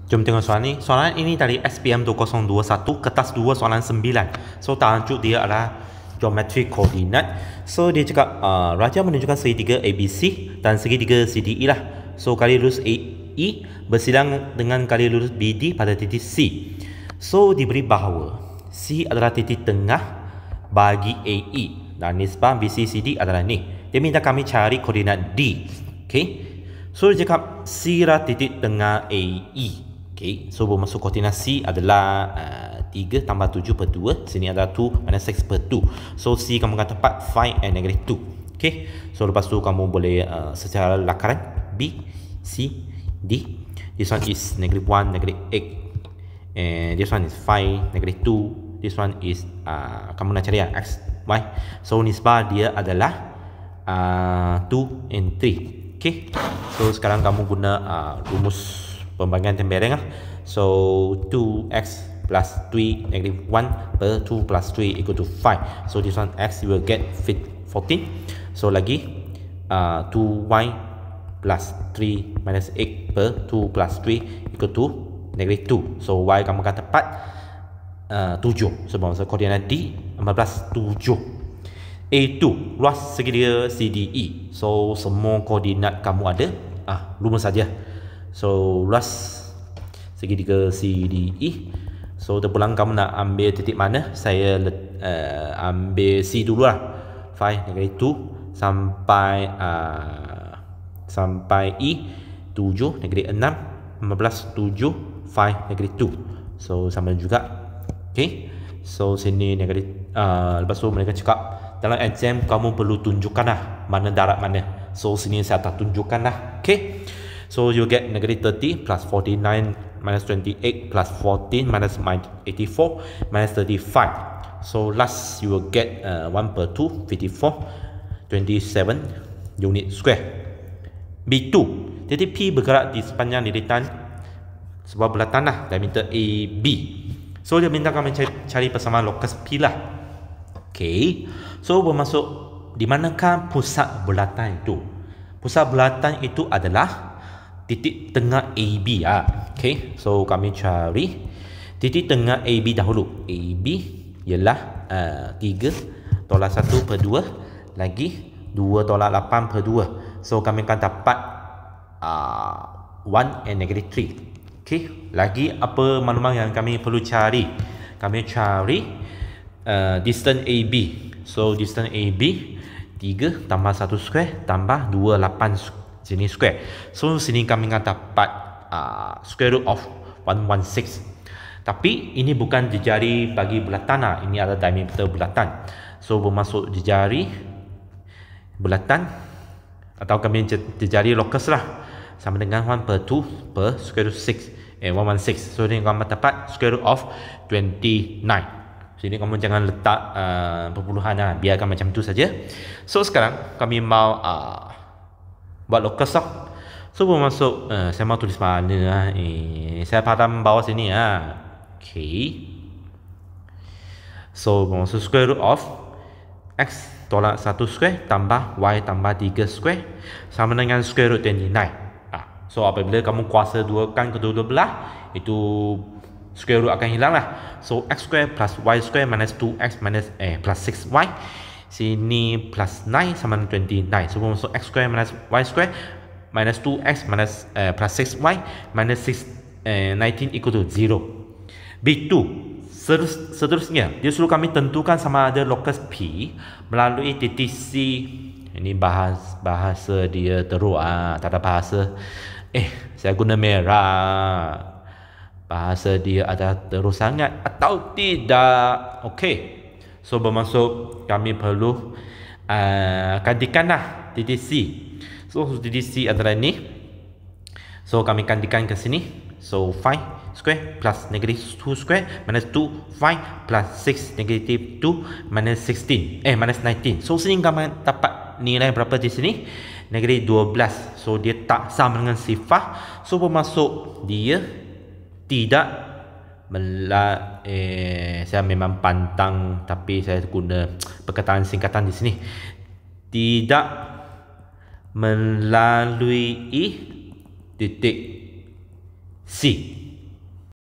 Jom tengok soalan ni. Soalan ini dari SPM 2021, kertas 2 soalan 9. So tajuk dia adalah geometri koordinat. So dia cakap Raja menunjukkan segitiga ABC dan segitiga CDE lah. So kali lurus AE bersilang dengan kali lurus BD pada titik C. So diberi bahawa C adalah titik tengah bagi AE dan nisbah BCCD adalah ni. Dia minta kami cari koordinat D. Okay. So dia cakap C adalah titik tengah AE. Okay, so bermaksud koordinat C adalah 3 tambah 7 per 2. Sini adalah 2 minus 6 per 2. So C kamu akan tepat 5 and negative 2. Okay, so lepas tu kamu boleh secara lakaran B, C, D. This one is negative 1, negative 8. And this one is 5, negative 2. This one is kamu nak cari X, Y. So nisbah dia adalah 2 and 3. Okay, so sekarang kamu guna rumus pembagian tembereng lah. So 2x plus 3 negative 1 per 2 plus 3 equal to 5. So this one x you will get 14. So lagi 2y plus 3 minus 8 per 2 plus 3 equal to negative 2. So y kamu akan tepat 7. So maksud koordinat D 14 7. A2 luas segitiga CDE. So semua koordinat kamu ada rumus saja. So luas segitiga CDE. So terpulang kamu nak ambil titik mana? Saya ambil C dulu lah. 5 negative 2 sampai E 7 negative 6 15 7 5 negative 2. So sama juga. Okay. So sini negatif. Lepas tu mereka cakap dalam exam kamu perlu tunjukkan lah mana darat mana. So sini saya tak tunjukkan lah. Okay. So you get negative 30 plus 49 minus 28 plus 14 minus 84 minus 35. So last you will get 1 per 2 54 27 unit square. B2 titik P bergerak di sepanjang liritan sebuah bulatan lah, diameter AB. So dia minta kami cari persamaan lokus P lah. Okay. So bermaksud di manakah pusat bulatan itu? Pusat bulatan itu adalah titik tengah AB. Okay. So kami cari titik tengah AB dahulu. AB ialah 3 tolak 1 per 2 lagi 2 tolak 8 per 2. So kami akan dapat 1 and negative 3. Okay. Lagi apa maklumat yang kami perlu cari? Kami cari distance AB. So distance AB 3 tambah 1 square tambah 2 8 sini square. So sini kami akan dapat square root of 116. Tapi ini bukan jejari bagi bulatan. Ini adalah diameter bulatan. So bermaksud jejari bulatan atau kami jejari lokus lah sama dengan 1 per 2 per square root 6 116. So ini kamu dapat square root of 29. Sini kamu jangan letak perpuluhan lah. Biarkan macam tu saja. So sekarang kami mau buat lokus lah. So bermaksud saya mau tulis mana lah. Saya padam bawah sini lah. Okay. So bermaksud square root of x tolak 1 square tambah y tambah 3 square sama dengan square root 29. So apabila kamu kuasa duakan kedua-dua belah, itu square root akan hilang lah. So x square plus y square minus 2x minus plus 6y. Sini plus 9 sama dengan 29. So bermaksud x square minus y square minus 2x minus plus 6y minus 19 equal to 0. B2 seterusnya dia suruh kami tentukan sama ada lokus P melalui titik C. Ini bahasa dia teruk. Tak ada bahasa. Saya guna merah. Bahasa dia ada teruk sangat atau tidak. Okay. So bermaksud kami perlu gantikanlah titik C. So titik C adalah ini. So kami gantikan ke sini. So 5 square plus negative 2 square minus 2 5 plus 6 negative 2 minus 16 minus 19. So sini kami dapat nilai berapa di sini? Negative 12. So dia tak sama dengan sifar. So bermaksud dia tidak saya memang pantang tapi saya guna perkataan singkatan di sini. Tidak melalui titik C.